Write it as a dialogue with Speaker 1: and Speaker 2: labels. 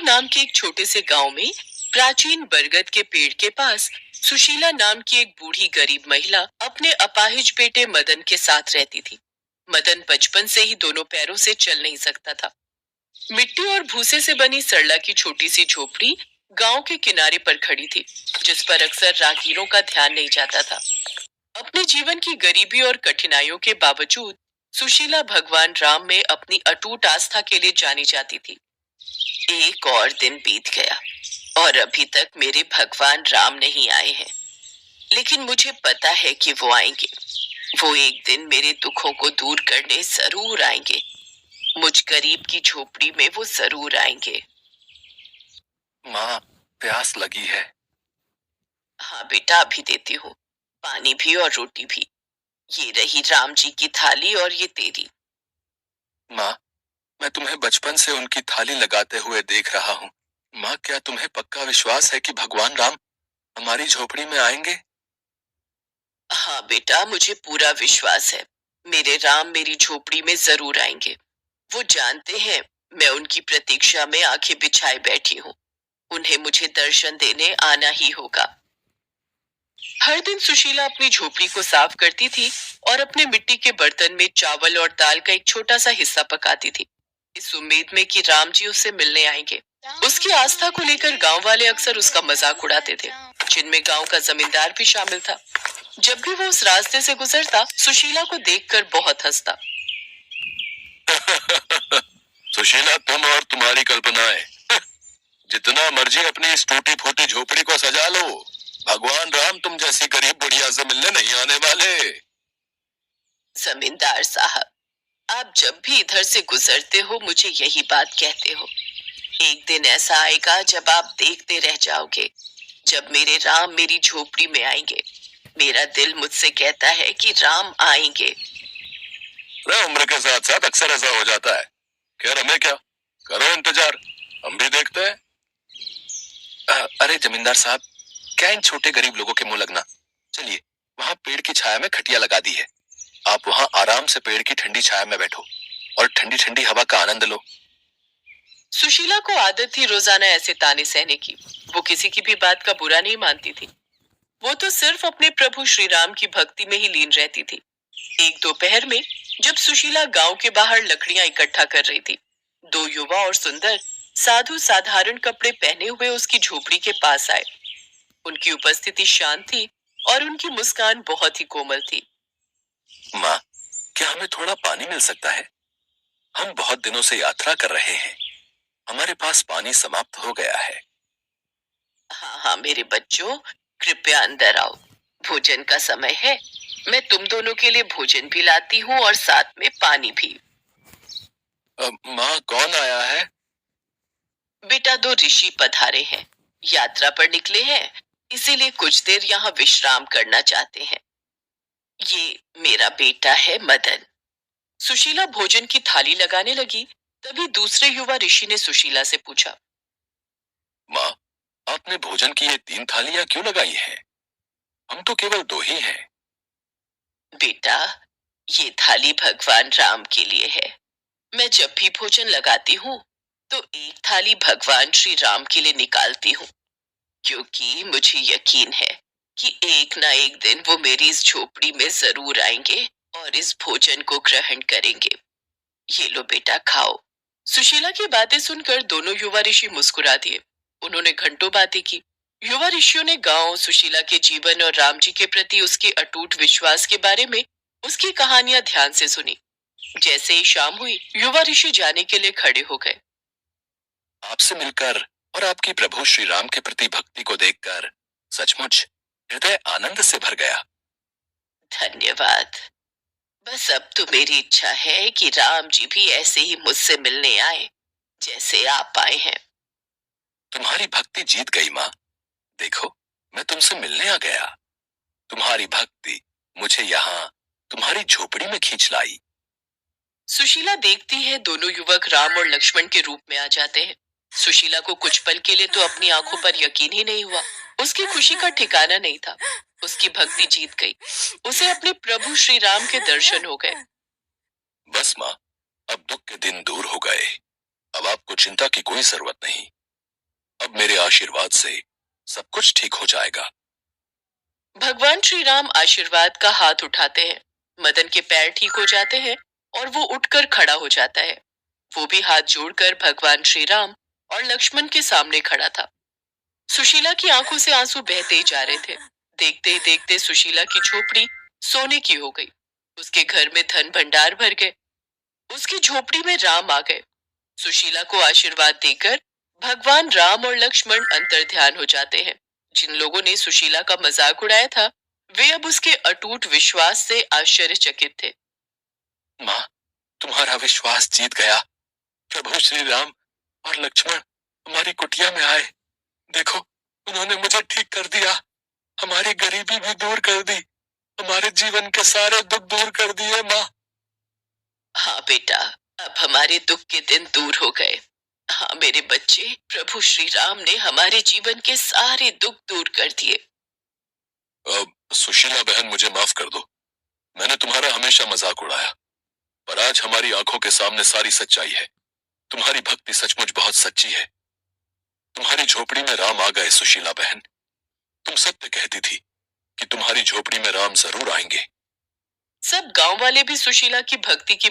Speaker 1: नाम के एक छोटे से गांव में प्राचीन बरगद के पेड़ के पास सुशीला नाम की एक बूढ़ी गरीब महिला अपने अपाहिज बेटे मदन के साथ रहती थी। मदन बचपन से ही दोनों पैरों से चल नहीं सकता था। मिट्टी और भूसे से बनी सरला की छोटी सी झोपड़ी गांव के किनारे पर खड़ी थी, जिस पर अक्सर राहगीरों का ध्यान नहीं जाता था। अपने जीवन की गरीबी और कठिनाइयों के बावजूद सुशीला भगवान राम में अपनी अटूट आस्था के लिए जानी जाती थी। एक और दिन बीत गया और अभी तक मेरे भगवान राम नहीं आए हैं, लेकिन मुझे पता है कि वो आएंगे। वो एक दिन मेरे दुखों को दूर करने जरूर आएंगे। मुझ गरीब की झोपड़ी में वो जरूर आएंगे।
Speaker 2: माँ, प्यास लगी है।
Speaker 1: हाँ बेटा, अभी देती हूँ, पानी भी और रोटी भी। ये रही राम जी की थाली और ये तेरी।
Speaker 2: माँ, मैं तुम्हें बचपन से उनकी थाली लगाते हुए देख रहा हूँ। माँ, क्या तुम्हें पक्का विश्वास है कि भगवान राम हमारी झोपड़ी में आएंगे?
Speaker 1: हाँ बेटा, मुझे पूरा विश्वास है। मेरे राम मेरी झोपड़ी में जरूर आएंगे। वो जानते हैं मैं उनकी प्रतीक्षा में आंखें बिछाए बैठी हूँ। उन्हें मुझे दर्शन देने आना ही होगा। हर दिन सुशीला अपनी झोपड़ी को साफ करती थी और अपने मिट्टी के बर्तन में चावल और दाल का एक छोटा सा हिस्सा पकाती थी, इस उम्मीद में कि राम जी उससे मिलने आएंगे। उसकी आस्था को लेकर गांव वाले अक्सर उसका मजाक उड़ाते थे, जिनमें गांव का जमींदार भी शामिल था। जब भी वो उस रास्ते से गुजरता, सुशीला को देखकर बहुत हंसता।
Speaker 2: सुशीला, तुम और तुम्हारी कल्पनाएं जितना मर्जी अपनी इस टूटी फूटी झोपड़ी को सजा लो, भगवान राम तुम जैसी गरीब बुढ़िया से मिलने नहीं आने वाले।
Speaker 1: जमींदार साहब, आप जब भी इधर से गुजरते हो मुझे यही बात कहते हो। एक दिन ऐसा आएगा जब आप देखते रह जाओगे, जब मेरे राम मेरी झोपड़ी में आएंगे। मेरा दिल मुझसे कहता है कि राम आएंगे।
Speaker 2: उम्र के साथ साथ अक्सर ऐसा हो जाता है। खैर, हमें क्या, करो इंतजार, हम भी देखते हैं। अरे जमींदार साहब, क्या इन छोटे गरीब लोगों के मुंह लगना। चलिए, वहाँ पेड़ की छाया में खटिया लगा दी है। आप वहाँ आराम से पेड़ की ठंडी छाया में बैठो और ठंडी ठंडी हवा का आनंद लो।
Speaker 1: सुशीला को आदत थी रोजाना ऐसे ताने सहने की। वो किसी की भी बात का बुरा नहीं मानती थी। वो तो सिर्फ अपने प्रभु श्री राम की भक्ति में ही लीन रहती थी। एक दोपहर में जब सुशीला गांव के बाहर लकड़ियां इकट्ठा कर रही थी, दो युवा और सुंदर साधु साधारण कपड़े पहने हुए उसकी झोपड़ी के पास आए। उनकी उपस्थिति शांत थी और उनकी मुस्कान बहुत ही कोमल थी।
Speaker 2: माँ, क्या हमें थोड़ा पानी मिल सकता है? हम बहुत दिनों से यात्रा कर रहे हैं, हमारे पास पानी समाप्त हो गया है।
Speaker 1: हाँ हाँ मेरे बच्चों, कृपया अंदर आओ। भोजन का समय है। मैं तुम दोनों के लिए भोजन भी लाती हूँ और साथ में पानी भी।
Speaker 2: माँ, कौन आया है?
Speaker 1: बेटा, दो ऋषि पधारे हैं। यात्रा पर निकले हैं, इसीलिए कुछ देर यहाँ विश्राम करना चाहते हैं। ये मेरा बेटा है मदन। सुशीला भोजन की थाली लगाने लगी, तभी दूसरे युवा ऋषि ने सुशीला से पूछा,
Speaker 2: माँ, आपने भोजन की ये 3 थालियां क्यों लगाई हैं? हम तो केवल 2 ही हैं।
Speaker 1: बेटा, ये थाली भगवान राम के लिए है। मैं जब भी भोजन लगाती हूँ तो एक थाली भगवान श्री राम के लिए निकालती हूँ, क्योंकि मुझे यकीन है कि एक ना एक दिन वो मेरी इस झोपड़ी में जरूर आएंगे और इस भोजन को ग्रहण करेंगे। ये लो बेटा, खाओ। सुशीला की बातें सुनकर दोनों युवा ऋषि मुस्कुरा दिए। उन्होंने घंटों बातें की। युवा ऋषियों ने गांव, सुशीला के जीवन और राम जी के प्रति उसके अटूट विश्वास के बारे में उसकी कहानियां ध्यान से सुनी। जैसे ही शाम हुई, युवा ऋषि जाने के लिए खड़े हो गए।
Speaker 2: आपसे मिलकर और आपकी प्रभु श्री राम के प्रति भक्ति को देखकर सचमुच हृदय आनंद से भर गया।
Speaker 1: धन्यवाद। बस अब तो मेरी इच्छा है कि राम जी भी ऐसे ही मुझसे मिलने आए, जैसे आप आए हैं।
Speaker 2: तुम्हारी भक्ति जीत गई माँ। देखो, मैं तुमसे मिलने आ गया। तुम्हारी भक्ति मुझे यहाँ तुम्हारी झोपड़ी में खींच लाई।
Speaker 1: सुशीला देखती है दोनों युवक राम और लक्ष्मण के रूप में आ जाते हैं। सुशीला को कुछ पल के लिए तो अपनी आंखों पर यकीन ही नहीं हुआ। उसकी खुशी का ठिकाना नहीं था। उसकी भक्ति जीत गई। उसे अपने प्रभु श्री राम के दर्शन हो गए।
Speaker 2: बस माँ, अब दुख के दिन दूर हो गए। अब आपको चिंता की कोई जरूरत नहीं। आशीर्वाद से सब कुछ ठीक हो जाएगा।
Speaker 1: भगवान श्री राम आशीर्वाद का हाथ उठाते हैं। मदन के पैर ठीक हो जाते हैं और वो उठकर खड़ा हो जाता है। वो भी हाथ जोड़कर भगवान श्री राम और लक्ष्मण के सामने खड़ा था। सुशीला की आंखों से आंसू बहते ही जा रहे थे। देखते ही देखते सुशीला की झोपड़ी सोने की हो गई। उसके घर में धन भंडार भर गए। उसकी झोपड़ी में राम आ गए। सुशीला को आशीर्वाद देकर भगवान राम और लक्ष्मण अंतर्ध्यान हो जाते हैं। जिन लोगों ने सुशीला का मजाक उड़ाया था, वे अब उसके अटूट विश्वास से आश्चर्यचकित थे।
Speaker 2: माँ, तुम्हारा विश्वास जीत गया। प्रभु श्री राम और लक्ष्मण हमारी कुटिया में आए। देखो, उन्होंने मुझे ठीक कर दिया। हमारी गरीबी भी दूर कर दी। हमारे जीवन के सारे दुख दूर कर दिए माँ।
Speaker 1: हाँ बेटा, अब हमारे दुख के दिन दूर हो गए। हाँ मेरे बच्चे, प्रभु श्री राम ने हमारे जीवन के सारे दुख दूर कर दिए।
Speaker 2: अब सुशीला बहन, मुझे माफ कर दो। मैंने तुम्हारा हमेशा मजाक उड़ाया, पर आज हमारी आंखों के सामने सारी सच्चाई है। तुम्हारी भक्ति सचमुच बहुत सच्ची है। तुम्हारी झोपड़ी में राम आ गए सुशीला बहन। तुम सत्य कहती थी कि तुम्हारी झोपड़ी में राम जरूर आएंगे।
Speaker 1: सब गांव वाले भी सुशीला की भक्ति की